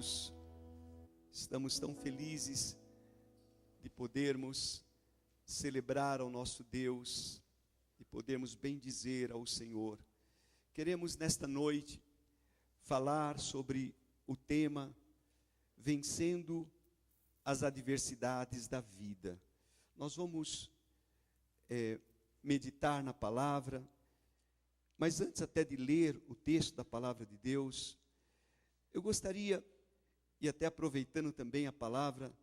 amados, estamos tão felizes de podermos celebrar ao nosso Deus e podermos bendizer ao Senhor. Queremos nesta noite falar sobre o tema Vencendo as Adversidades da Vida. Nós vamos meditar na palavra, mas antes até de ler o texto da palavra de Deus, eu gostaria, e até aproveitando também a palavra,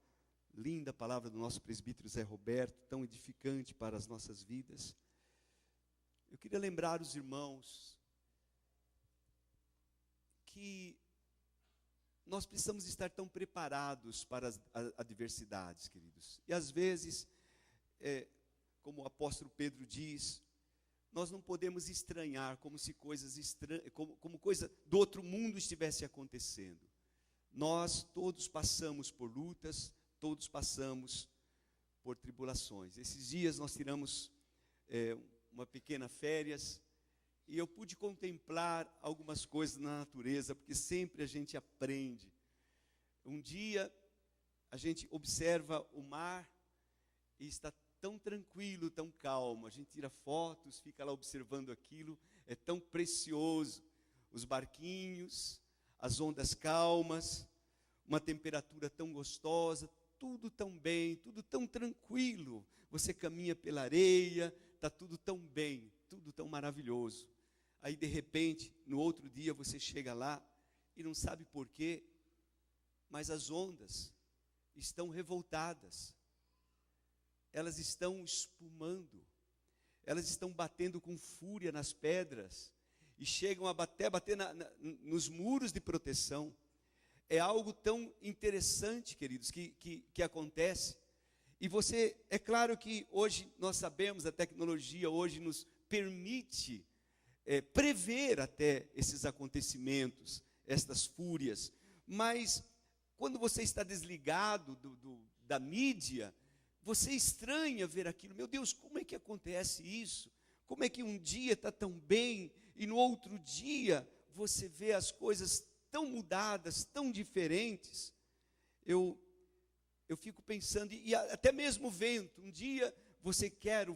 linda palavra do nosso presbítero Zé Roberto, tão edificante para as nossas vidas, eu queria lembrar os irmãos que nós precisamos estar tão preparados para as adversidades, queridos. E às vezes, como o apóstolo Pedro diz, nós não podemos estranhar como se coisas como coisa do outro mundo estivesse acontecendo. Nós todos passamos por lutas, todos passamos por tribulações. Esses dias nós tiramos uma pequena férias e eu pude contemplar algumas coisas na natureza, porque sempre a gente aprende. Um dia a gente observa o mar e está tão tranquilo, tão calmo. A gente tira fotos, fica lá observando aquilo, é tão precioso. Os barquinhos, as ondas calmas, uma temperatura tão gostosa, tudo tão bem, tudo tão tranquilo. Você caminha pela areia, está tudo tão bem, tudo tão maravilhoso. Aí de repente, no outro dia você chega lá e não sabe porquê, mas as ondas estão revoltadas. Elas estão espumando, elas estão batendo com fúria nas pedras e chegam a bater nos muros de proteção. É algo tão interessante, queridos, que acontece. E é claro que hoje nós sabemos, a tecnologia hoje nos permite prever até esses acontecimentos, estas fúrias. Mas quando você está desligado da mídia, você estranha ver aquilo. Meu Deus, como é que acontece isso? Como é que um dia está tão bem e no outro dia você vê as coisas tão mudadas, tão diferentes? Eu fico pensando, e até mesmo o vento. Um dia você quer o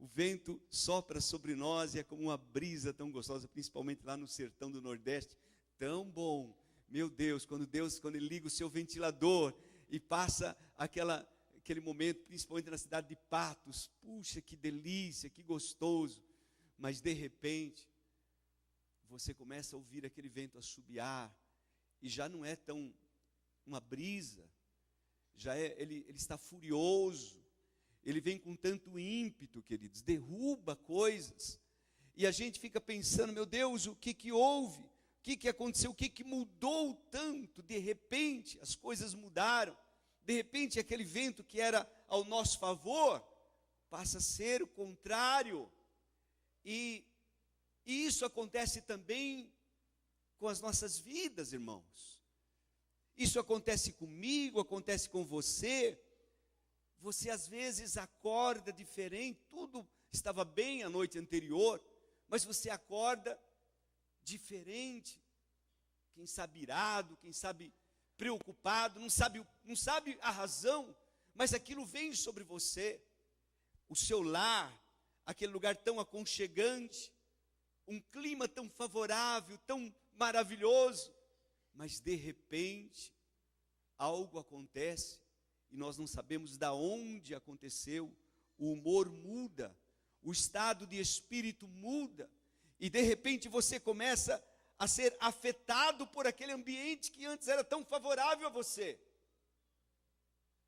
vento sopra sobre nós e é como uma brisa tão gostosa, principalmente lá no sertão do Nordeste, tão bom. Meu Deus, quando ele liga o seu ventilador e passa aquele momento, principalmente na cidade de Patos, puxa, que delícia, que gostoso. Mas de repente, você começa a ouvir aquele vento assobiar, e já não é tão uma brisa, ele está furioso, ele vem com tanto ímpeto, queridos, derruba coisas, e a gente fica pensando, meu Deus, o que houve? O que aconteceu? O que mudou tanto? De repente, as coisas mudaram. De repente, aquele vento que era ao nosso favor, passa a ser o contrário. E isso acontece também com as nossas vidas, irmãos. Isso acontece comigo, acontece com você. Você às vezes acorda diferente, tudo estava bem a noite anterior, mas você acorda diferente. Quem sabe irado, quem sabe preocupado, não sabe a razão, mas aquilo vem sobre você. O seu lar, aquele lugar tão aconchegante, um clima tão favorável, tão maravilhoso, mas de repente algo acontece e nós não sabemos de onde aconteceu. O humor muda, o estado de espírito muda, e de repente você começa a ser afetado por aquele ambiente que antes era tão favorável a você.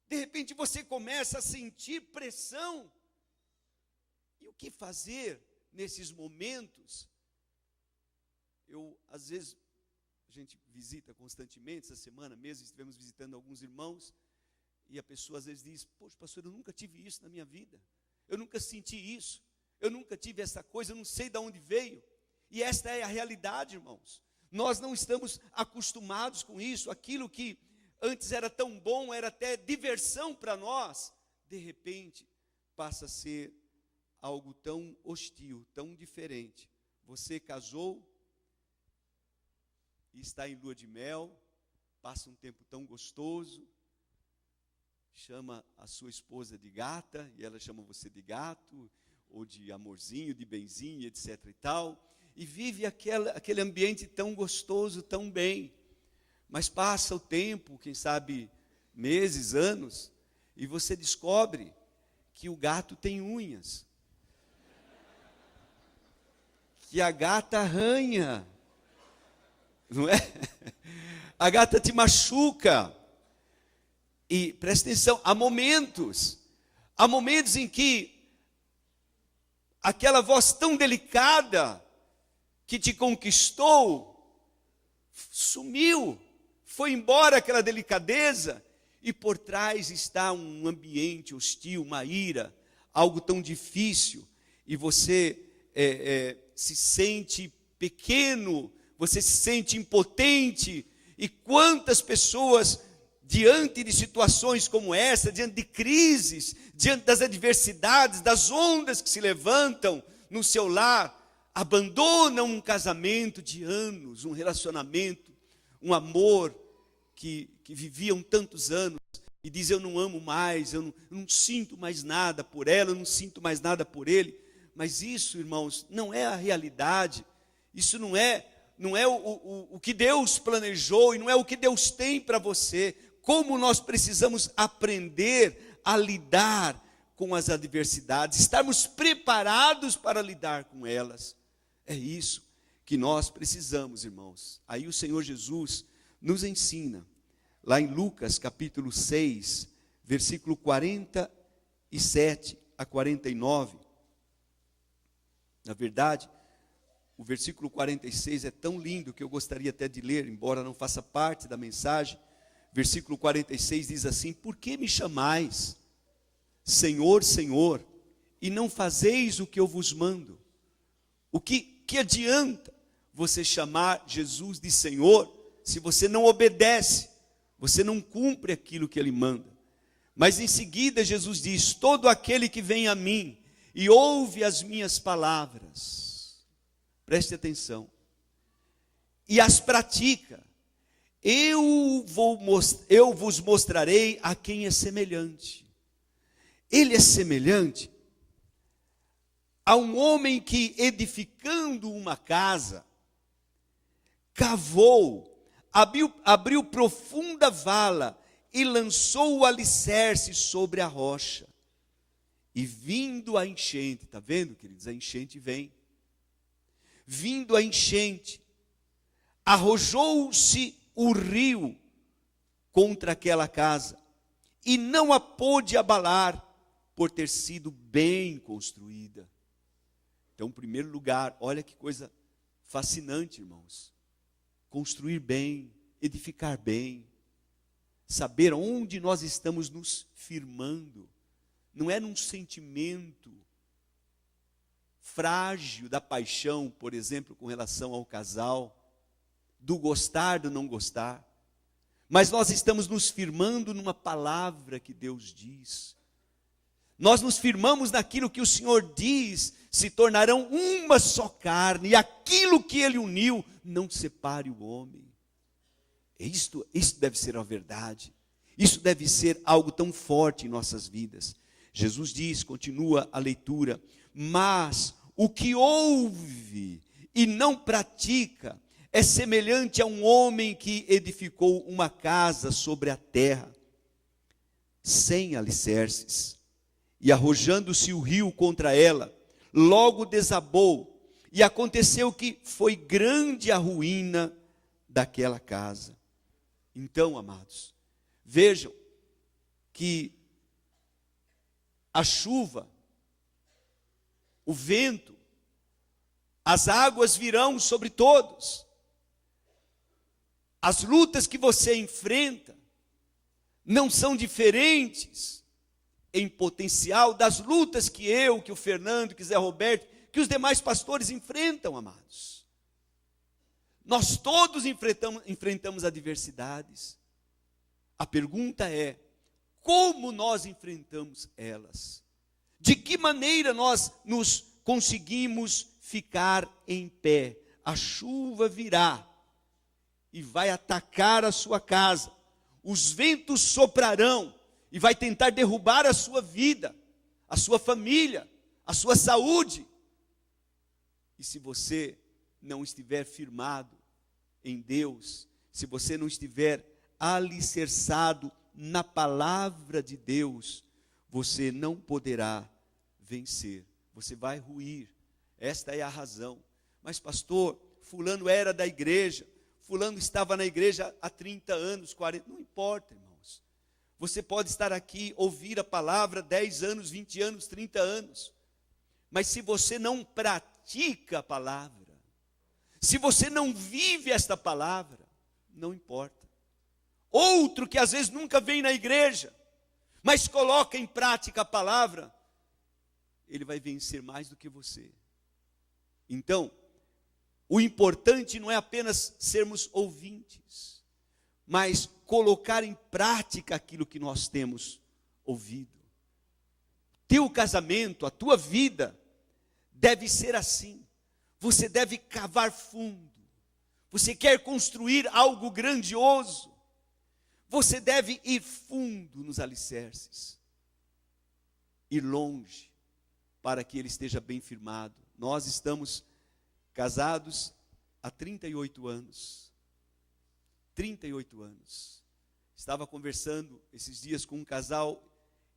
De repente você começa a sentir pressão. E o que fazer nesses momentos? Às vezes, a gente visita constantemente, essa semana mesmo estivemos visitando alguns irmãos, e a pessoa às vezes diz, poxa pastor, eu nunca tive isso na minha vida, eu nunca senti isso, eu nunca tive essa coisa, eu não sei de onde veio. E esta é a realidade, irmãos. Nós não estamos acostumados com isso. Aquilo que antes era tão bom, era até diversão para nós, de repente passa a ser algo tão hostil, tão diferente. Você casou e está em lua de mel, passa um tempo tão gostoso, chama a sua esposa de gata, e ela chama você de gato, ou de amorzinho, de benzinho, etc. e tal, e vive aquele ambiente tão gostoso, tão bem. Mas passa o tempo, quem sabe meses, anos, e você descobre que o gato tem unhas, que a gata arranha, não é? A gata te machuca. E presta atenção, há momentos em que aquela voz tão delicada que te conquistou sumiu, foi embora aquela delicadeza, e por trás está um ambiente hostil, uma ira, algo tão difícil, e você se sente pequeno, você se sente impotente. E quantas pessoas, diante de situações como essa, diante de crises, diante das adversidades, das ondas que se levantam no seu lar, abandonam um casamento de anos, um relacionamento, um amor que viviam tantos anos, e diz: eu não amo mais, eu não sinto mais nada por ela, eu não sinto mais nada por ele. Mas isso, irmãos, não é a realidade, isso não é o que Deus planejou, e não é o que Deus tem para você. Como nós precisamos aprender a lidar com as adversidades, estarmos preparados para lidar com elas. É isso que nós precisamos, irmãos. Aí o Senhor Jesus nos ensina, lá em Lucas capítulo 6, versículo 47 a 49. Na verdade, o versículo 46 é tão lindo que eu gostaria até de ler, embora não faça parte da mensagem. Versículo 46 diz assim: por que me chamais, Senhor, Senhor, e não fazeis o que eu vos mando? O que adianta você chamar Jesus de Senhor, se você não obedece, você não cumpre aquilo que Ele manda? Mas em seguida Jesus diz: todo aquele que vem a mim e ouve as minhas palavras, preste atenção, e as pratica, eu vos mostrarei a quem é semelhante. Ele é semelhante a um homem que, edificando uma casa, cavou, abriu profunda vala e lançou o alicerce sobre a rocha. E vindo a enchente, está vendo, queridos? A enchente vem. Vindo a enchente, arrojou-se o rio contra aquela casa, e não a pôde abalar, por ter sido bem construída. Então, em primeiro lugar, olha que coisa fascinante, irmãos. Construir bem, edificar bem, saber onde nós estamos nos firmando. Não é num sentimento frágil da paixão, por exemplo, com relação ao casal, do gostar, do não gostar, mas nós estamos nos firmando numa palavra que Deus diz. Nós nos firmamos naquilo que o Senhor diz: se tornarão uma só carne, e aquilo que Ele uniu, não separe o homem. Isso deve ser a verdade, isso deve ser algo tão forte em nossas vidas. Jesus diz, continua a leitura: mas o que ouve e não pratica é semelhante a um homem que edificou uma casa sobre a terra, sem alicerces, e arrojando-se o rio contra ela, logo desabou, e aconteceu que foi grande a ruína daquela casa. Então, amados, vejam que a chuva, o vento, as águas virão sobre todos. As lutas que você enfrenta não são diferentes em potencial das lutas que eu, que o Fernando, que o Zé Roberto, que os demais pastores enfrentam, amados. Nós todos enfrentamos adversidades. A pergunta é: como nós enfrentamos elas? De que maneira nós nos conseguimos ficar em pé? A chuva virá, e vai atacar a sua casa. Os ventos soprarão e vai tentar derrubar a sua vida, a sua família, a sua saúde. E se você não estiver firmado em Deus, se você não estiver alicerçado na palavra de Deus, você não poderá vencer. Você vai ruir. Esta é a razão. Mas pastor, fulano era da igreja, fulano estava na igreja há 30 anos, 40, não importa, irmãos. Você pode estar aqui, ouvir a palavra 10 anos, 20 anos, 30 anos. Mas se você não pratica a palavra, se você não vive esta palavra, não importa. Outro que às vezes nunca vem na igreja, mas coloca em prática a palavra, ele vai vencer mais do que você. Então, o importante não é apenas sermos ouvintes, mas colocar em prática aquilo que nós temos ouvido. Teu casamento, a tua vida, deve ser assim. Você deve cavar fundo. Você quer construir algo grandioso, você deve ir fundo nos alicerces, ir longe, para que ele esteja bem firmado. Nós estamos casados há 38 anos. 38 anos. Estava conversando esses dias com um casal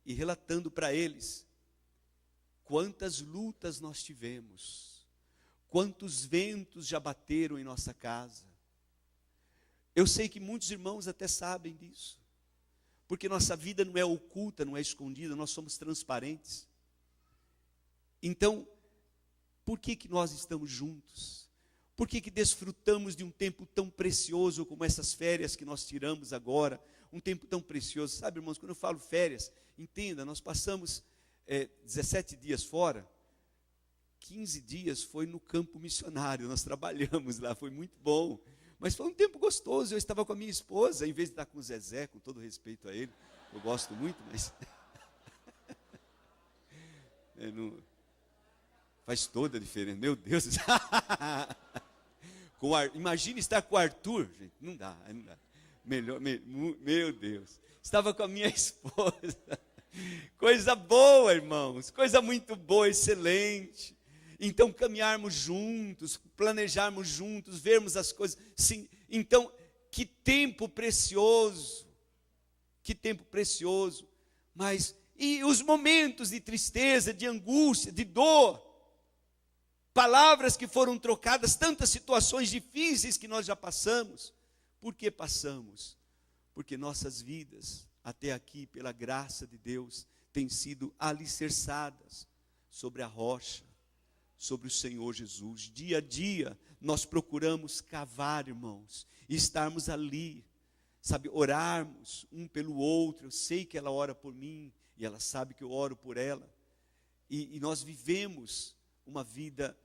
e relatando para eles quantas lutas nós tivemos, quantos ventos já bateram em nossa casa. Eu sei que muitos irmãos até sabem disso, porque nossa vida não é oculta, não é escondida, nós somos transparentes. Então, por que nós estamos juntos? Por que desfrutamos de um tempo tão precioso como essas férias que nós tiramos agora? Um tempo tão precioso. Sabe, irmãos, quando eu falo férias, entenda, nós passamos 17 dias fora, 15 dias foi no campo missionário, nós trabalhamos lá, foi muito bom. Mas foi um tempo gostoso, eu estava com a minha esposa, em vez de estar com o Zezé, com todo respeito a ele, eu gosto muito, mas faz toda a diferença, meu Deus. Imagine estar com o Arthur, gente, não dá. Meu Deus, estava com a minha esposa, coisa boa, irmãos, coisa muito boa, excelente. Então caminharmos juntos, planejarmos juntos, vermos as coisas, sim. Então, que tempo precioso, mas e os momentos de tristeza, de angústia, de dor, palavras que foram trocadas, tantas situações difíceis que nós já passamos. Por que passamos? Porque nossas vidas, até aqui, pela graça de Deus, têm sido alicerçadas sobre a rocha, sobre o Senhor Jesus. Dia a dia, nós procuramos cavar, irmãos, e estarmos ali, sabe, orarmos um pelo outro. Eu sei que ela ora por mim, e ela sabe que eu oro por ela, e nós vivemos uma vida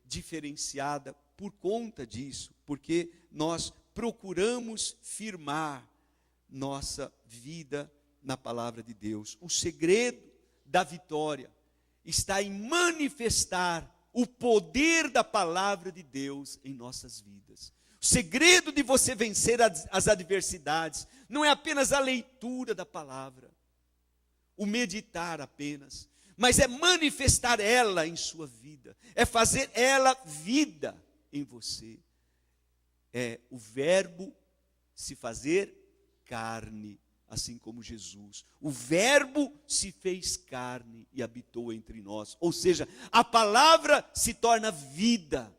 diferenciada por conta disso, porque nós procuramos firmar nossa vida na palavra de Deus. O segredo da vitória está em manifestar o poder da palavra de Deus em nossas vidas. O segredo de você vencer as adversidades não é apenas a leitura da palavra, o meditar apenas, mas é manifestar ela em sua vida, é fazer ela vida em você. É o verbo se fazer carne, assim como Jesus. O verbo se fez carne e habitou entre nós. Ou seja, a palavra se torna vida.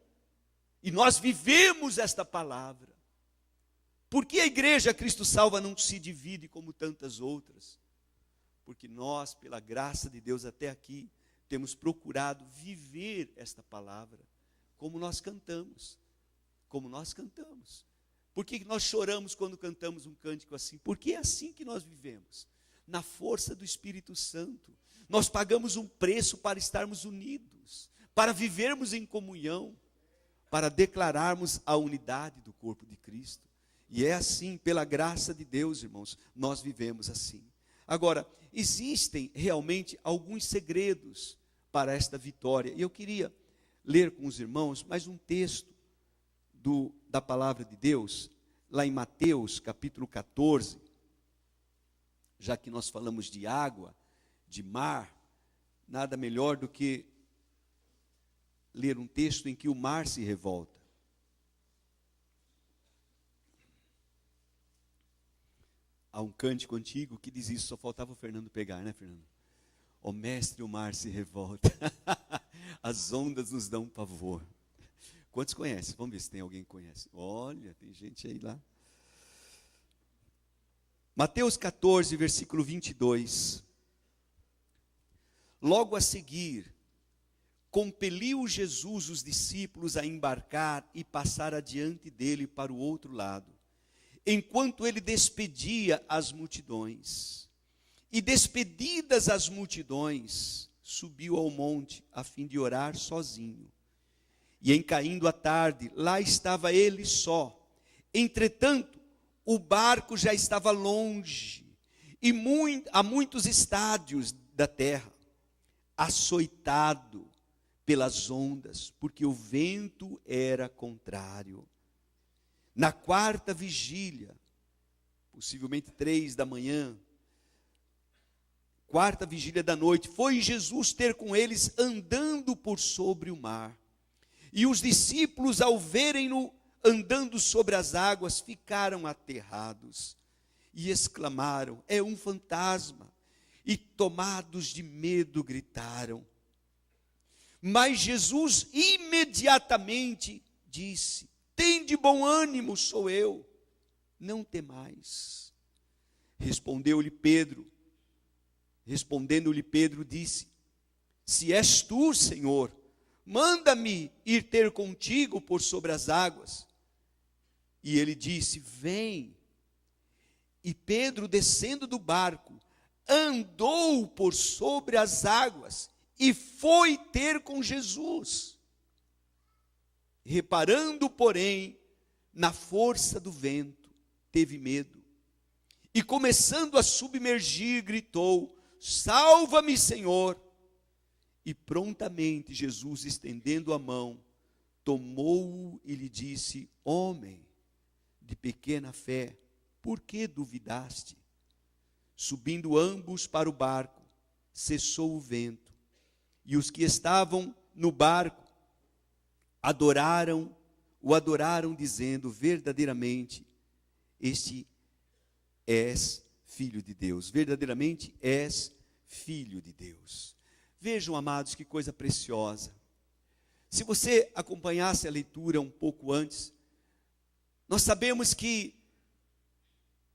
E nós vivemos esta palavra. Por que a igreja Cristo Salva não se divide como tantas outras? Porque nós, pela graça de Deus até aqui, temos procurado viver esta palavra, como nós cantamos. Por que nós choramos quando cantamos um cântico assim? Porque é assim que nós vivemos, na força do Espírito Santo. Nós pagamos um preço para estarmos unidos, para vivermos em comunhão, para declararmos a unidade do corpo de Cristo. E é assim, pela graça de Deus, irmãos, nós vivemos assim. Agora, existem realmente alguns segredos para esta vitória. E eu queria ler com os irmãos mais um texto da palavra de Deus, lá em Mateus capítulo 14, já que nós falamos de água, de mar, nada melhor do que ler um texto em que o mar se revolta. Há um cântico antigo que diz isso, só faltava o Fernando pegar, né, Fernando? Ó mestre, o mar se revolta, as ondas nos dão pavor. Quantos conhecem? Vamos ver se tem alguém que conhece. Olha, tem gente aí lá. Mateus 14, versículo 22. Logo a seguir, compeliu Jesus os discípulos a embarcar e passar adiante dele para o outro lado, enquanto ele despedia as multidões. E despedidas as multidões, subiu ao monte a fim de orar sozinho. E em caindo a tarde, lá estava ele só. Entretanto, o barco já estava longe, e a muitos estádios da terra, açoitado pelas ondas, porque o vento era contrário. Na quarta vigília, possivelmente 3 da manhã, quarta vigília da noite, foi Jesus ter com eles andando por sobre o mar. E os discípulos, ao verem-no andando sobre as águas, ficaram aterrados e exclamaram: é um fantasma! E tomados de medo gritaram. Mas Jesus imediatamente disse: tende bom ânimo, sou eu, não temais. Respondendo-lhe Pedro disse: se és tu, Senhor, manda-me ir ter contigo por sobre as águas. E ele disse: vem. E Pedro, descendo do barco, andou por sobre as águas e foi ter com Jesus. Reparando, porém, na força do vento, teve medo. E começando a submergir, gritou: salva-me, Senhor. E prontamente Jesus, estendendo a mão, tomou-o e lhe disse: homem de pequena fé, por que duvidaste? Subindo ambos para o barco, cessou o vento, e os que estavam no barco o adoraram, dizendo: verdadeiramente, este és filho de Deus, verdadeiramente és filho de Deus. Vejam, amados, que coisa preciosa. Se você acompanhasse a leitura um pouco antes, nós sabemos que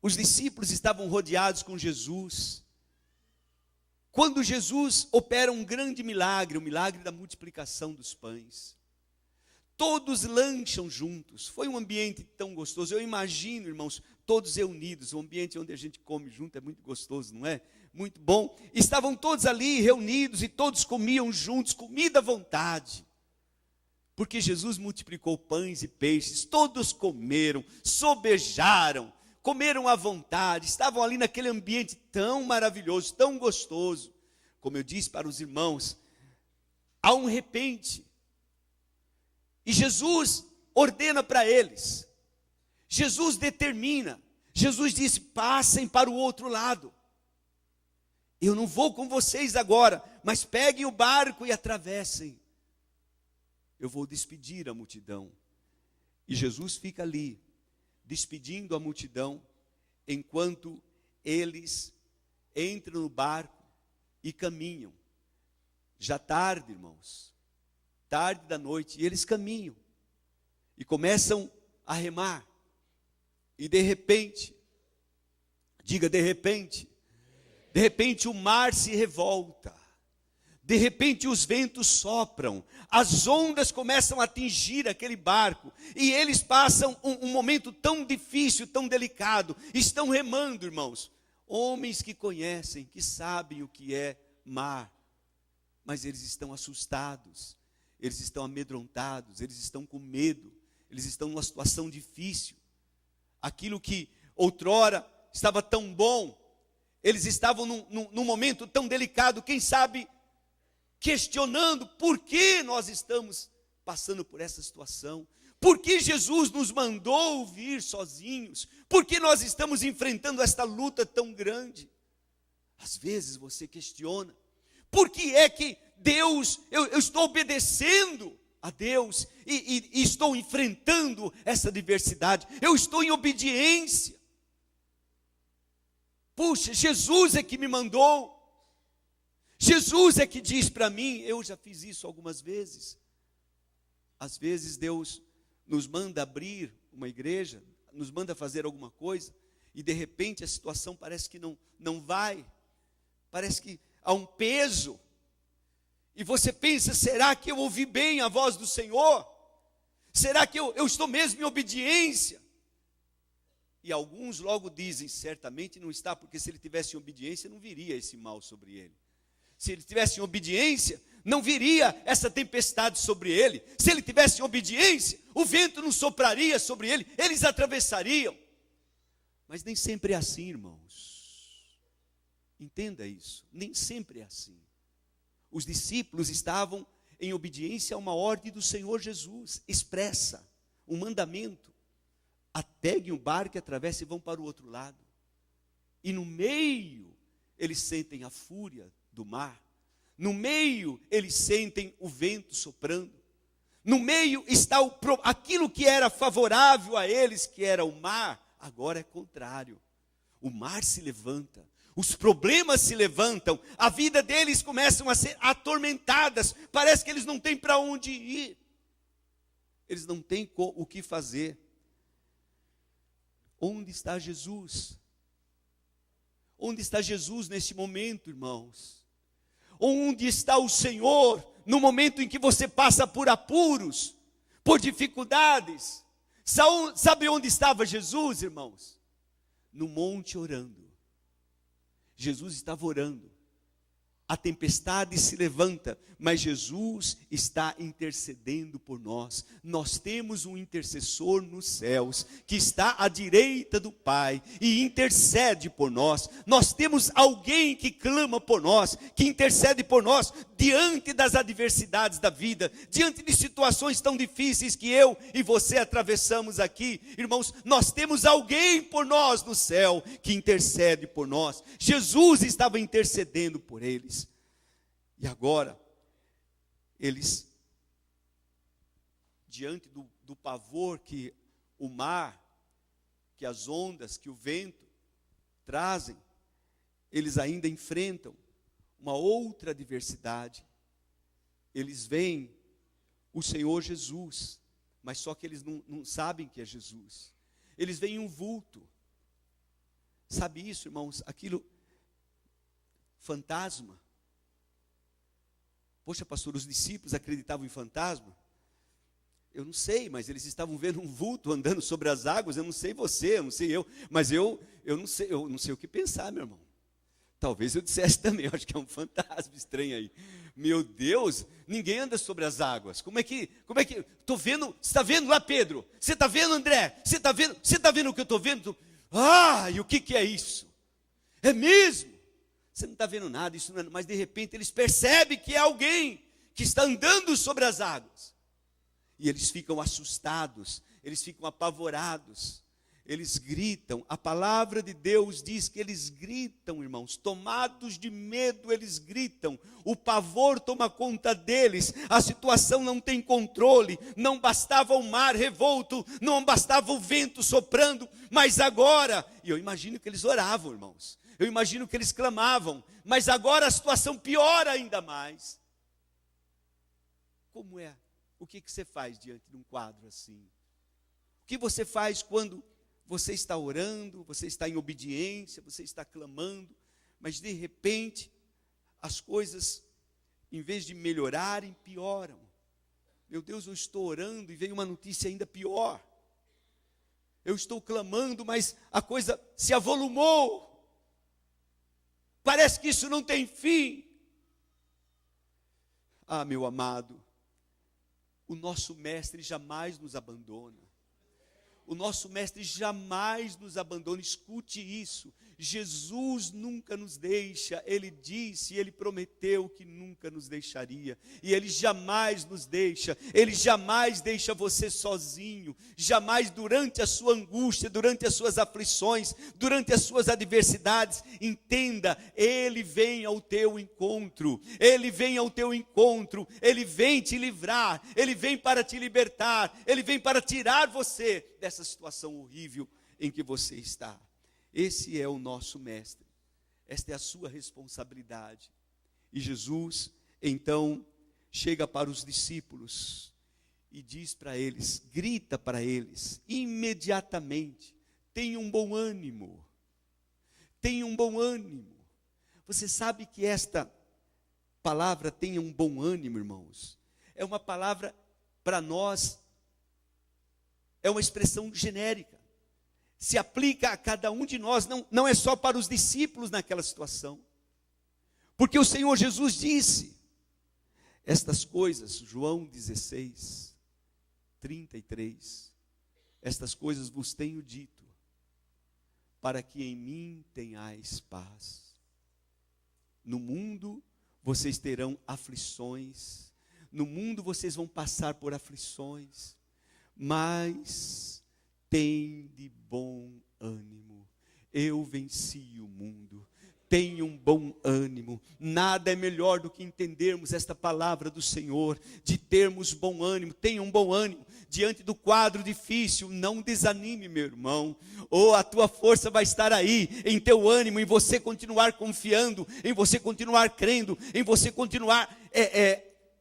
os discípulos estavam rodeados com Jesus. Quando Jesus opera um grande milagre, o milagre da multiplicação dos pães, todos lancham juntos. Foi um ambiente tão gostoso. Eu imagino, irmãos, todos reunidos. O ambiente onde a gente come junto é muito gostoso, não é? Muito bom. Estavam todos ali reunidos e todos comiam juntos, comida à vontade. Porque Jesus multiplicou pães e peixes. Todos comeram, sobejaram, comeram à vontade. Estavam ali naquele ambiente tão maravilhoso, tão gostoso. Como eu disse para os irmãos, há um repente. E Jesus ordena para eles. Jesus determina. Jesus disse: passem para o outro lado. Eu não vou com vocês agora, mas peguem o barco e atravessem. Eu vou despedir a multidão. E Jesus fica ali, despedindo a multidão, enquanto eles entram no barco e caminham. Já tarde, irmãos, tarde da noite, e eles caminham e começam a remar. E de repente, diga de repente o mar se revolta. De repente os ventos sopram, as ondas começam a atingir aquele barco, e eles passam um momento tão difícil, tão delicado. Estão remando, irmãos, homens que conhecem, que sabem o que é mar, mas eles estão assustados, eles estão amedrontados, eles estão com medo, eles estão numa situação difícil. Aquilo que outrora estava tão bom, eles estavam num momento tão delicado, quem sabe questionando por que nós estamos passando por essa situação, Por que Jesus nos mandou vir sozinhos? Por que nós estamos enfrentando esta luta tão grande? Às vezes você questiona, por que é que Deus, eu estou obedecendo a Deus e estou enfrentando essa adversidade? Eu estou em obediência. Puxa, Jesus é que me mandou. Jesus é que diz para mim. Eu já fiz isso algumas vezes. Às vezes Deus nos manda abrir uma igreja, nos manda fazer alguma coisa, e de repente a situação parece que não vai, parece que há um peso, e você pensa, será que eu ouvi bem a voz do Senhor? Será que eu estou mesmo em obediência? E alguns logo dizem, certamente não está, porque se ele tivesse em obediência, não viria esse mal sobre ele. Se ele tivesse em obediência, não viria essa tempestade sobre ele. Se ele tivesse em obediência, o vento não sopraria sobre ele, eles atravessariam. Mas nem sempre é assim, irmãos. Entenda isso, nem sempre é assim. Os discípulos estavam em obediência a uma ordem do Senhor Jesus, expressa, um mandamento. Peguem o barco, atravessem e vão para o outro lado. E no meio, eles sentem a fúria do mar. No meio, eles sentem o vento soprando. No meio está aquilo que era favorável a eles, que era o mar, agora é contrário. O mar se levanta, os problemas se levantam, a vida deles começam a ser atormentadas, parece que eles não têm para onde ir. Eles não têm o que fazer. Onde está Jesus? Onde está Jesus neste momento, irmãos? Onde está o Senhor no momento em que você passa por apuros, por dificuldades? Sabe onde estava Jesus, irmãos? No monte orando. Jesus estava orando. A tempestade se levanta, mas Jesus está intercedendo por nós. Nós temos um intercessor nos céus, que está à direita do Pai, e intercede por nós. Nós temos alguém que clama por nós, que intercede por nós, diante das adversidades da vida, diante de situações tão difíceis que eu e você atravessamos aqui. Irmãos, nós temos alguém por nós no céu, que intercede por nós. Jesus estava intercedendo por eles. E agora, eles, diante do pavor que o mar, que as ondas, que o vento trazem, eles ainda enfrentam uma outra adversidade. Eles veem o Senhor Jesus, mas só que eles não sabem que é Jesus. Eles veem um vulto. Sabe isso, irmãos? Aquilo, fantasma. Poxa, pastor, os discípulos acreditavam em fantasma? Eu não sei, mas eles estavam vendo um vulto andando sobre as águas. Eu não sei você, eu não sei eu, mas eu não sei o que pensar, meu irmão. Talvez eu dissesse também, eu acho que é um fantasma estranho aí. Meu Deus, ninguém anda sobre as águas. Como é que, estou vendo, você está vendo lá, Pedro? Você está vendo, André? Você está vendo o que eu estou vendo? Ah, e o que é isso? É mesmo? Você não está vendo nada, isso não é, mas de repente eles percebem que é alguém que está andando sobre as águas. E eles ficam assustados, eles ficam apavorados, eles gritam. A palavra de Deus diz que eles gritam, irmãos, tomados de medo, eles gritam. O pavor toma conta deles, a situação não tem controle. Não bastava o mar revolto, não bastava o vento soprando, mas agora, e eu imagino que eles oravam, irmãos. Eu imagino que eles clamavam, mas agora a situação piora ainda mais. Como é? O que você faz diante de um quadro assim? O que você faz quando você está orando, você está em obediência, você está clamando, mas de repente as coisas, em vez de melhorarem, pioram? Meu Deus, eu estou orando e vem uma notícia ainda pior. Eu estou clamando, mas a coisa se avolumou. Parece que isso não tem fim. Ah, meu amado, o nosso mestre jamais nos abandona. O nosso mestre jamais nos abandona. Escute isso. Jesus nunca nos deixa. Ele disse, Ele prometeu que nunca nos deixaria. E Ele jamais nos deixa. Ele jamais deixa você sozinho. Jamais durante a sua angústia, durante as suas aflições, durante as suas adversidades. Entenda, Ele vem ao teu encontro. Ele vem ao teu encontro. Ele vem te livrar. Ele vem para te libertar. Ele vem para tirar você dessa situação horrível em que você está. Esse é o nosso mestre, esta é a sua responsabilidade. E Jesus, então, chega para os discípulos e diz para eles, grita para eles, imediatamente, tenham bom ânimo, tenham bom ânimo. Você sabe que esta palavra, tenham um bom ânimo, irmãos, é uma palavra para nós, é uma expressão genérica. Se aplica a cada um de nós, não é só para os discípulos naquela situação. Porque o Senhor Jesus disse estas coisas, João 16, 33, estas coisas vos tenho dito, para que em mim tenhais paz. No mundo vocês terão aflições, no mundo vocês vão passar por aflições, mas tem de bom ânimo, eu venci o mundo. Tenham bom ânimo. Nada é melhor do que entendermos esta palavra do Senhor, de termos bom ânimo. Tenham bom ânimo diante do quadro difícil. Não desanime, meu irmão. A tua força vai estar aí, em teu ânimo, em você continuar confiando, em você continuar crendo, em você continuar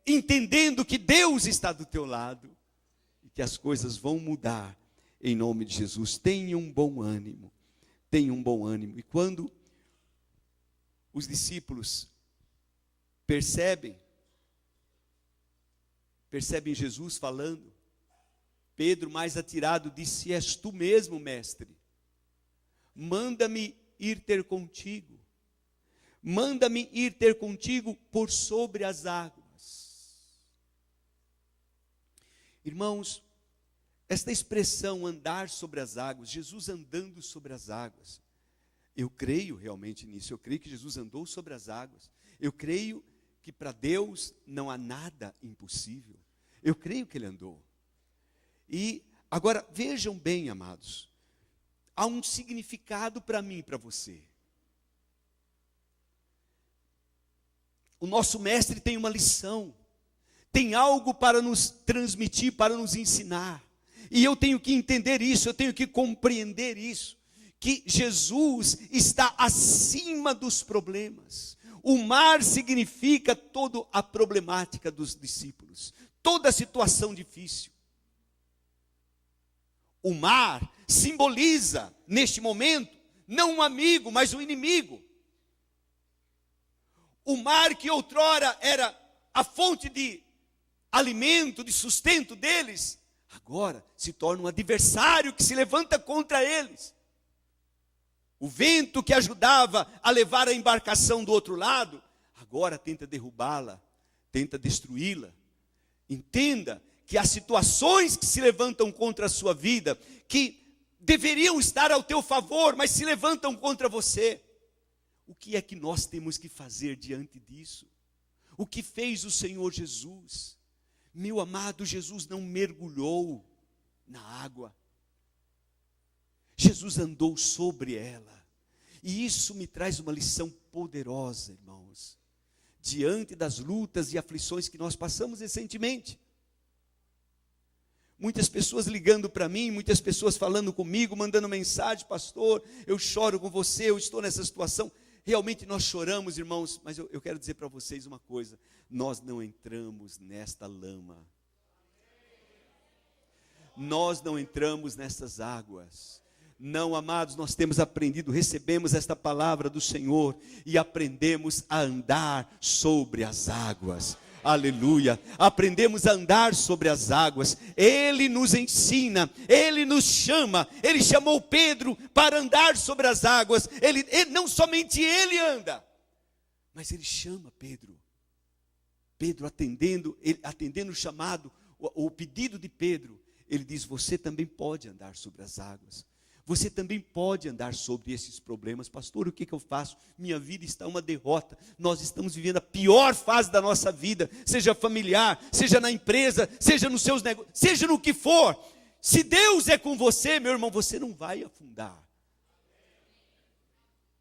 entendendo que Deus está do teu lado e que as coisas vão mudar. Em nome de Jesus, tenham um bom ânimo, tenham um bom ânimo. E quando os discípulos percebem Jesus falando, Pedro, mais atirado, disse, és tu mesmo, mestre, manda-me ir ter contigo, manda-me ir ter contigo por sobre as águas. Irmãos, esta expressão, andar sobre as águas, Jesus andando sobre as águas, eu creio realmente nisso, eu creio que Jesus andou sobre as águas, eu creio que para Deus não há nada impossível, eu creio que Ele andou. E agora, vejam bem, amados, há um significado para mim e para você. O nosso mestre tem uma lição, tem algo para nos transmitir, para nos ensinar. E eu tenho que entender isso, eu tenho que compreender isso, que Jesus está acima dos problemas. O mar significa toda a problemática dos discípulos, toda a situação difícil. O mar simboliza, neste momento, não um amigo, mas um inimigo. O mar que outrora era a fonte de alimento, de sustento deles, agora se torna um adversário que se levanta contra eles. O vento que ajudava a levar a embarcação do outro lado, agora tenta derrubá-la, tenta destruí-la. Entenda que há situações que se levantam contra a sua vida, que deveriam estar ao teu favor, mas se levantam contra você. O que é que nós temos que fazer diante disso? O que fez o Senhor Jesus? Meu amado, Jesus não mergulhou na água. Jesus andou sobre ela. E isso me traz uma lição poderosa, irmãos. Diante das lutas e aflições que nós passamos recentemente. Muitas pessoas ligando para mim, muitas pessoas falando comigo, mandando mensagem, pastor, eu choro com você, eu estou nessa situação. Realmente nós choramos, irmãos, mas eu quero dizer para vocês uma coisa, nós não entramos nesta lama. Nós não entramos nessas águas. Não, amados, nós temos aprendido, recebemos esta palavra do Senhor e aprendemos a andar sobre as águas. Aleluia, aprendemos a andar sobre as águas. Ele nos ensina, Ele nos chama. Ele chamou Pedro para andar sobre as águas. Ele não somente Ele anda, mas Ele chama Pedro. Pedro atendendo o chamado, o pedido de Pedro, Ele diz, você também pode andar sobre as águas. Você também pode andar sobre esses problemas. Pastor, o que eu faço? Minha vida está uma derrota. Nós estamos vivendo a pior fase da nossa vida, seja familiar, seja na empresa, seja nos seus negócios, seja no que for. Se Deus é com você, meu irmão, você não vai afundar.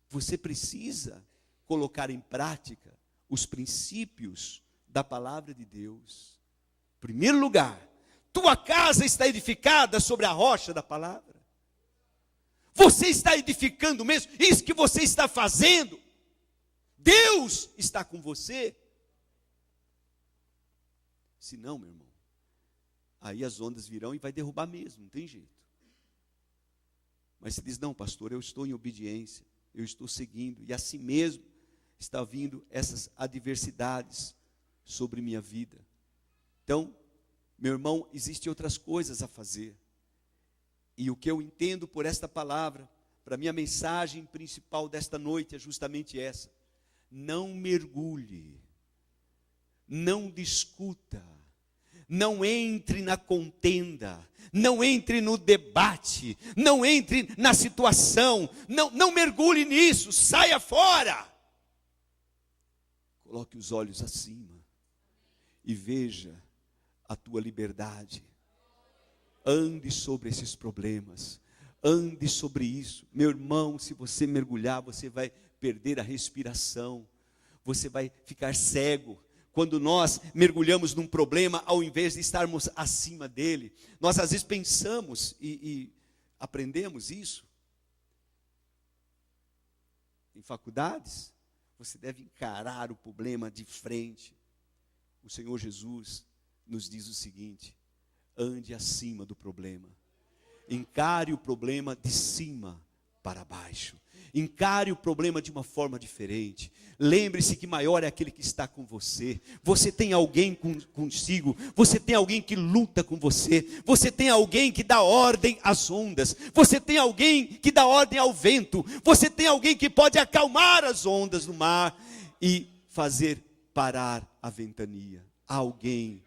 Você precisa colocar em prática os princípios da palavra de Deus. Em primeiro lugar, tua casa está edificada sobre a rocha da palavra. Você está edificando mesmo? Isso que você está fazendo? Deus está com você? Se não, meu irmão, aí as ondas virão e vai derrubar mesmo, não tem jeito. Mas você diz, não, pastor, eu estou em obediência, eu estou seguindo, e assim mesmo está vindo essas adversidades sobre minha vida. Então, meu irmão, existem outras coisas a fazer. E o que eu entendo por esta palavra, para minha mensagem principal desta noite é justamente essa: não mergulhe, não discuta, não entre na contenda, não entre no debate, não entre na situação, não mergulhe nisso, saia fora. Coloque os olhos acima e veja a tua liberdade. Ande sobre esses problemas, ande sobre isso. Meu irmão, se você mergulhar, você vai perder a respiração, você vai ficar cego. Quando nós mergulhamos num problema, ao invés de estarmos acima dele, nós às vezes pensamos e aprendemos isso. Em faculdades, você deve encarar o problema de frente. O Senhor Jesus nos diz o seguinte: ande acima do problema. Encare o problema de cima para baixo. Encare o problema de uma forma diferente. Lembre-se que maior é aquele que está com você. Você tem alguém consigo. Você tem alguém que luta com você. Você tem alguém que dá ordem às ondas. Você tem alguém que dá ordem ao vento. Você tem alguém que pode acalmar as ondas do mar e fazer parar a ventania. Há alguém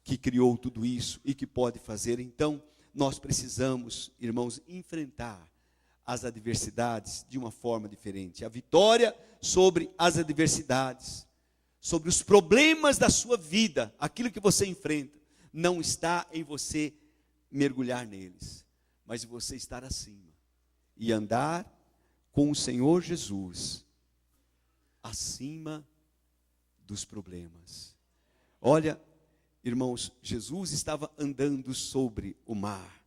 que criou tudo isso e que pode fazer. Então, nós precisamos, irmãos, enfrentar as adversidades de uma forma diferente. A vitória sobre as adversidades, sobre os problemas da sua vida, aquilo que você enfrenta, não está em você mergulhar neles, mas em você estar acima e andar com o Senhor Jesus acima dos problemas. Olha, irmãos, Jesus estava andando sobre o mar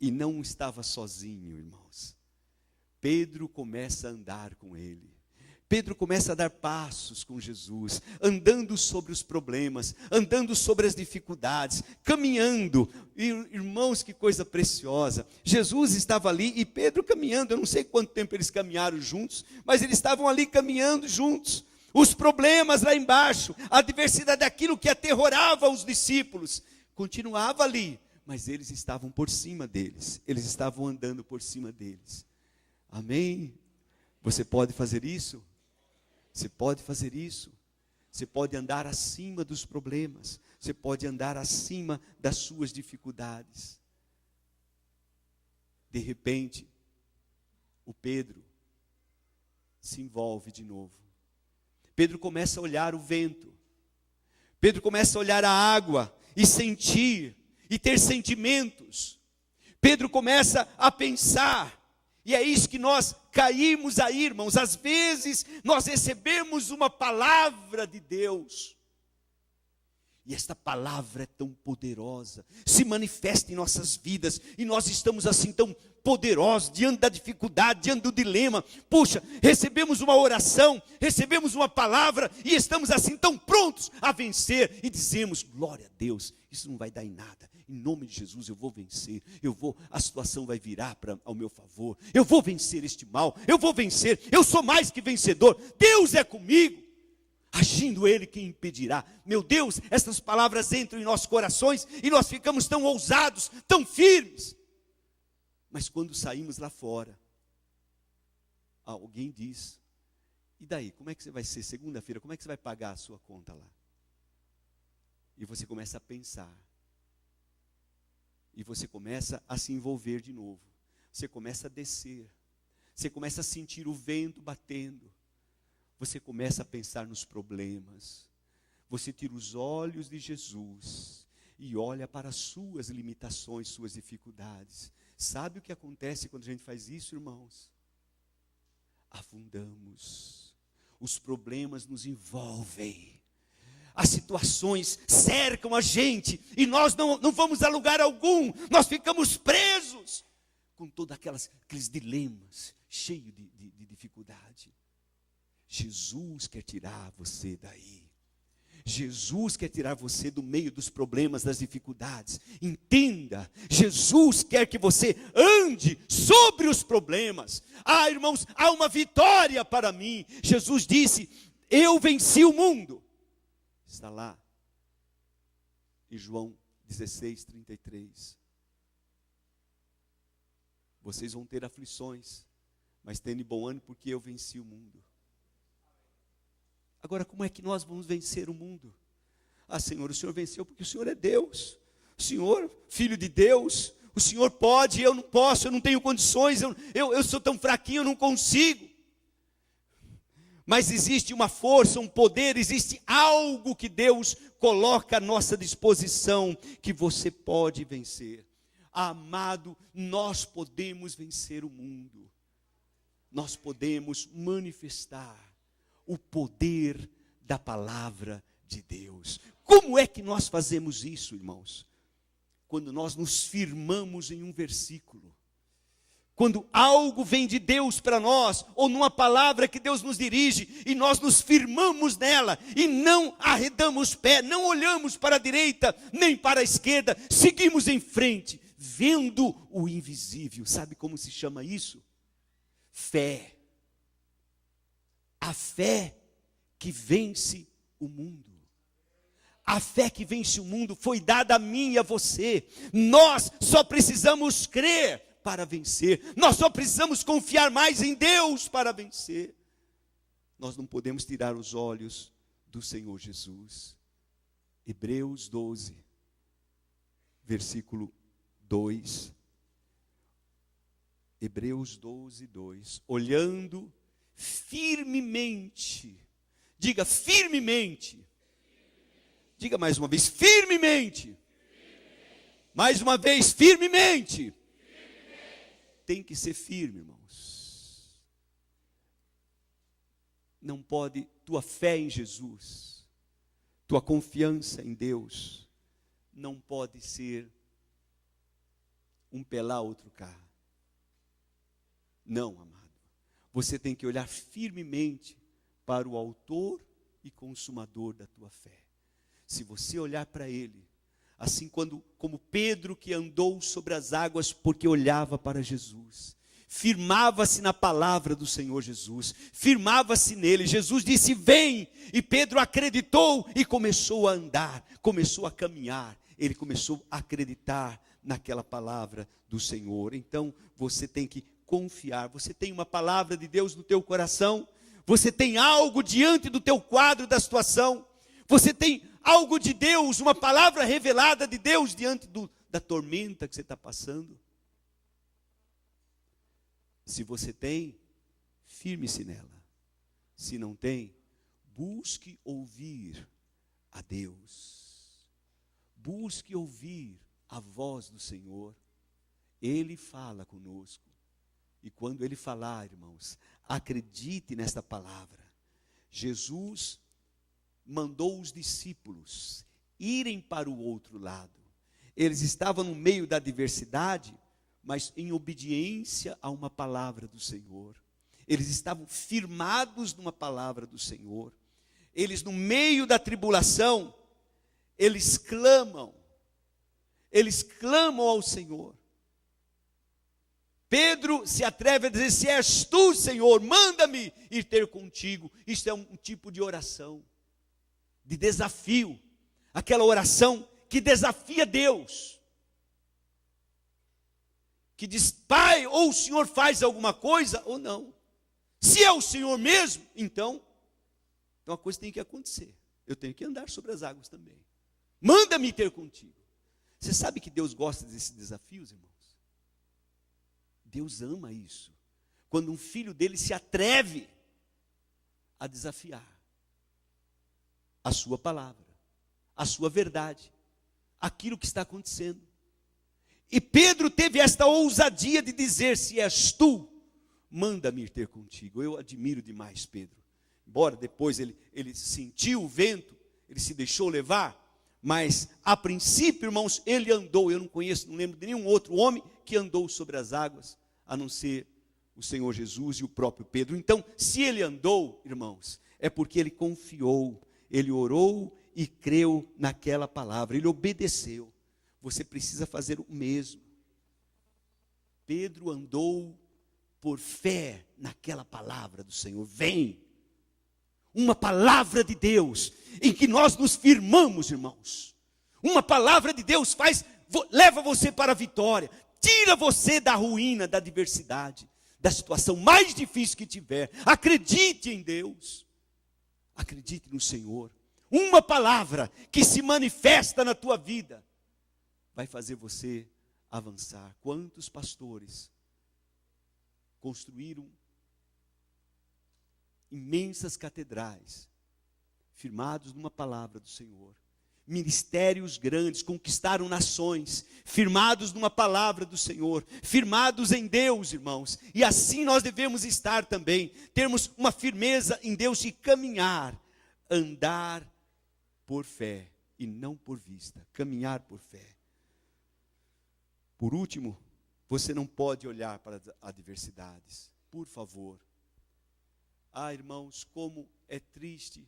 e não estava sozinho, irmãos. Pedro começa a andar com ele. Pedro começa a dar passos com Jesus, andando sobre os problemas, andando sobre as dificuldades, caminhando. Irmãos, que coisa preciosa. Jesus estava ali e Pedro caminhando. Eu não sei quanto tempo eles caminharam juntos, mas eles estavam ali caminhando juntos. Os problemas lá embaixo, a adversidade daquilo que aterrorava os discípulos, continuava ali, mas eles estavam por cima deles, eles estavam andando por cima deles. Amém? Você pode fazer isso? Você pode fazer isso? Você pode andar acima dos problemas, você pode andar acima das suas dificuldades. De repente, o Pedro se envolve de novo. Pedro começa a olhar o vento. Pedro começa a olhar a água e sentir, e ter sentimentos. Pedro começa a pensar, e é isso que nós caímos aí, irmãos. Às vezes nós recebemos uma palavra de Deus, e esta palavra é tão poderosa, se manifesta em nossas vidas, e nós estamos assim tão poderosos, diante da dificuldade, diante do dilema. Puxa, recebemos uma oração, recebemos uma palavra, e estamos assim tão prontos a vencer, e dizemos, glória a Deus, isso não vai dar em nada, em nome de Jesus eu vou vencer, a situação vai virar ao meu favor, eu vou vencer este mal, eu vou vencer, eu sou mais que vencedor, Deus é comigo. Agindo Ele, quem impedirá? Meu Deus, essas palavras entram em nossos corações e nós ficamos tão ousados, tão firmes. Mas quando saímos lá fora, alguém diz, e daí, como é que você vai ser segunda-feira? Como é que você vai pagar a sua conta lá? E você começa a pensar, e você começa a se envolver de novo. você começa a descer, você começa a sentir o vento batendo, você começa a pensar nos problemas, você tira os olhos de Jesus e olha para as suas limitações, suas dificuldades. Sabe o que acontece quando a gente faz isso, irmãos? Afundamos, os problemas nos envolvem, as situações cercam a gente, e nós não vamos a lugar algum, nós ficamos presos, com todos aqueles dilemas, cheios de dificuldade. Jesus quer tirar você daí. Jesus quer tirar você do meio dos problemas, das dificuldades. Entenda, Jesus quer que você ande sobre os problemas. Ah, irmãos, há uma vitória para mim. Jesus disse, eu venci o mundo. Está lá, em João 16:33. Vocês vão ter aflições, mas tenham bom ânimo, porque eu venci o mundo. Agora, como é que nós vamos vencer o mundo? Ah, Senhor, o Senhor venceu porque o Senhor é Deus. O Senhor, Filho de Deus, o Senhor pode, eu não posso, eu não tenho condições, eu sou tão fraquinho, eu não consigo. Mas existe uma força, um poder, existe algo que Deus coloca à nossa disposição, que você pode vencer. Amado, nós podemos vencer o mundo. Nós podemos manifestar o poder da palavra de Deus. Como é que nós fazemos isso, irmãos? Quando nós nos firmamos em um versículo. Quando algo vem de Deus para nós, ou numa palavra que Deus nos dirige, e nós nos firmamos nela, e não arredamos pé, não olhamos para a direita, nem para a esquerda, seguimos em frente, vendo o invisível. Sabe como se chama isso? Fé. A fé que vence o mundo. A fé que vence o mundo foi dada a mim e a você. Nós só precisamos crer para vencer. Nós só precisamos confiar mais em Deus para vencer. Nós não podemos tirar os olhos do Senhor Jesus. Hebreus 12, versículo 2. Hebreus 12, 2. Olhando firmemente. Diga firmemente. Diga mais uma vez, firmemente. Mais uma vez, firmemente. Tem que ser firme, irmãos. Não pode, tua fé em Jesus, tua confiança em Deus, não pode ser um pé lá, outro cá. Não, amado. Você tem que olhar firmemente para o autor e consumador da tua fé. Se você olhar para Ele, assim como Pedro, que andou sobre as águas porque olhava para Jesus, firmava-se na palavra do Senhor Jesus, firmava-se nele. Jesus disse, vem, e Pedro acreditou e começou a andar, começou a caminhar, ele começou a acreditar naquela palavra do Senhor. Então você tem que confiar. Você tem uma palavra de Deus no teu coração, você tem algo diante do teu quadro da situação, você tem algo de Deus, uma palavra revelada de Deus diante da tormenta que você está passando. Se você tem, firme-se nela. Se não tem, busque ouvir a Deus. Busque ouvir a voz do Senhor. Ele fala conosco. E quando Ele falar, irmãos, acredite nesta palavra. Jesus mandou os discípulos irem para o outro lado. Eles estavam no meio da adversidade, mas em obediência a uma palavra do Senhor. Eles estavam firmados numa palavra do Senhor. Eles, no meio da tribulação, eles clamam ao Senhor. Pedro se atreve a dizer, se és tu, Senhor, manda-me ir ter contigo. Isto é um tipo de oração, de desafio, aquela oração que desafia Deus, que diz, Pai, ou o Senhor faz alguma coisa, ou não. Se é o Senhor mesmo, então a coisa tem que acontecer, eu tenho que andar sobre as águas também, manda-me ter contigo. Você sabe que Deus gosta desses desafios, irmãos? Deus ama isso. Quando um filho dele se atreve a desafiar a sua palavra, a sua verdade, aquilo que está acontecendo. E Pedro teve esta ousadia de dizer: se és tu, manda-me ir ter contigo. Eu admiro demais Pedro. Embora depois ele sentiu o vento, ele se deixou levar, mas a princípio, irmãos, ele andou. Eu não conheço, não lembro de nenhum outro homem que andou sobre as águas, a não ser o Senhor Jesus e o próprio Pedro. Então, se ele andou, irmãos, é porque ele confiou, ele orou e creu naquela palavra, ele obedeceu. Você precisa fazer o mesmo. Pedro andou por fé naquela palavra do Senhor. Vem, uma palavra de Deus, em que nós nos firmamos, irmãos. Uma palavra de Deus leva você para a vitória, tira você da ruína, da adversidade, da situação mais difícil que tiver. Acredite em Deus, acredite no Senhor. Uma palavra que se manifesta na tua vida vai fazer você avançar. Quantos pastores construíram imensas catedrais, firmados numa palavra do Senhor. Ministérios grandes, conquistaram nações, firmados numa palavra do Senhor, firmados em Deus, irmãos. E assim nós devemos estar também, termos uma firmeza em Deus e caminhar, andar por fé e não por vista, caminhar por fé. Por último, você não pode olhar para as adversidades, por favor. Ah, irmãos, como é triste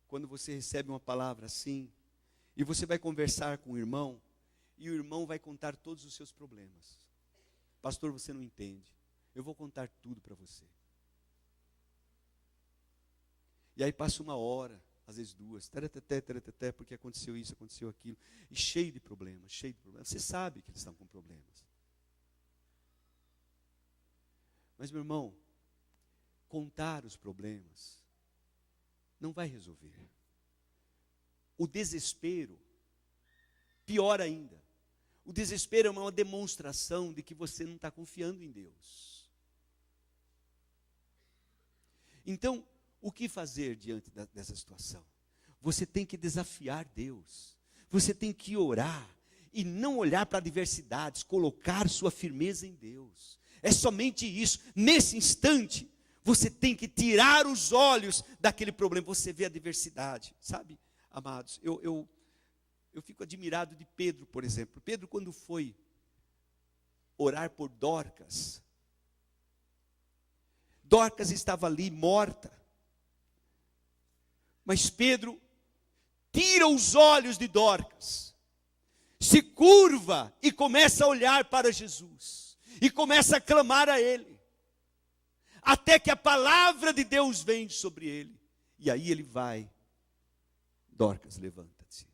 quando você recebe uma palavra assim, e você vai conversar com o irmão, e o irmão vai contar todos os seus problemas. Pastor, você não entende, eu vou contar tudo para você. E aí passa uma hora, às vezes duas, tarateté, porque aconteceu isso, aconteceu aquilo, e cheio de problemas. Você sabe que eles estão com problemas. Mas, meu irmão, contar os problemas não vai resolver. O desespero, pior ainda, o desespero é uma demonstração de que você não está confiando em Deus. Então, o que fazer diante dessa situação? Você tem que desafiar Deus, você tem que orar, e não olhar para adversidades, colocar sua firmeza em Deus. É somente isso. Nesse instante, você tem que tirar os olhos daquele problema. Você vê a adversidade, sabe, amados? Eu fico admirado de Pedro, por exemplo. Pedro, quando foi orar por Dorcas, Dorcas estava ali morta. Mas Pedro tira os olhos de Dorcas, se curva e começa a olhar para Jesus. E começa a clamar a Ele. Até que a palavra de Deus vem sobre ele. E aí ele vai. Dorcas, levanta-te.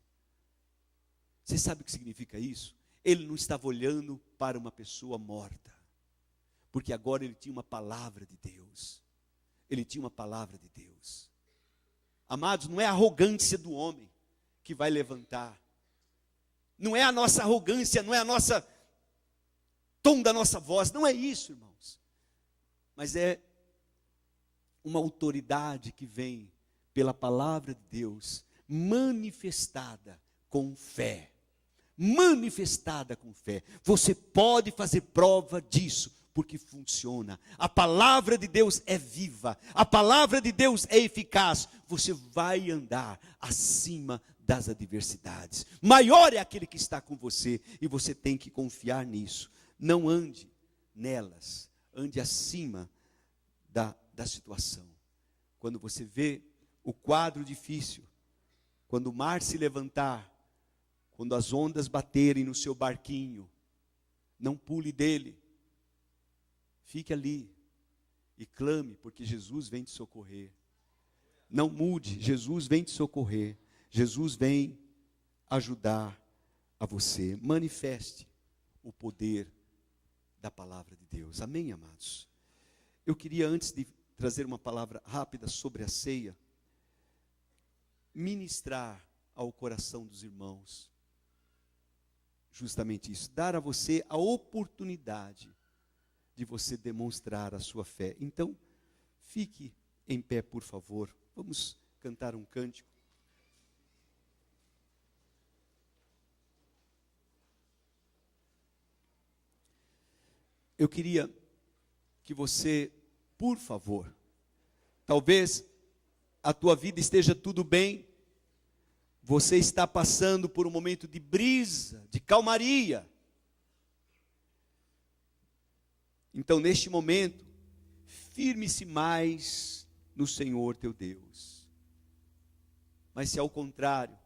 Você sabe o que significa isso? Ele não estava olhando para uma pessoa morta. Porque agora ele tinha uma palavra de Deus. Ele tinha uma palavra de Deus. Amados, não é a arrogância do homem que vai levantar. Não é a nossa arrogância, não é a nossa tom da nossa voz. Não é isso, irmãos. Mas é uma autoridade que vem pela palavra de Deus, manifestada com fé. Manifestada com fé. Você pode fazer prova disso, porque funciona. A palavra de Deus é viva. A palavra de Deus é eficaz. Você vai andar acima das adversidades. Maior é aquele que está com você, e você tem que confiar nisso. Não ande nelas, ande acima da situação. Quando você vê o quadro difícil, quando o mar se levantar, quando as ondas baterem no seu barquinho, não pule dele, fique ali e clame, porque Jesus vem te socorrer. Não mude, Jesus vem te socorrer, Jesus vem ajudar a você. Manifeste o poder da palavra de Deus. Amém, amados? Eu queria, antes de trazer uma palavra rápida sobre a ceia, ministrar ao coração dos irmãos justamente isso, dar a você a oportunidade de você demonstrar a sua fé. Então, fique em pé, por favor. Vamos cantar um cântico. Eu queria que você, por favor, talvez a tua vida esteja tudo bem, você está passando por um momento de brisa, de calmaria. Então, neste momento, firme-se mais no Senhor teu Deus. Mas se ao contrário,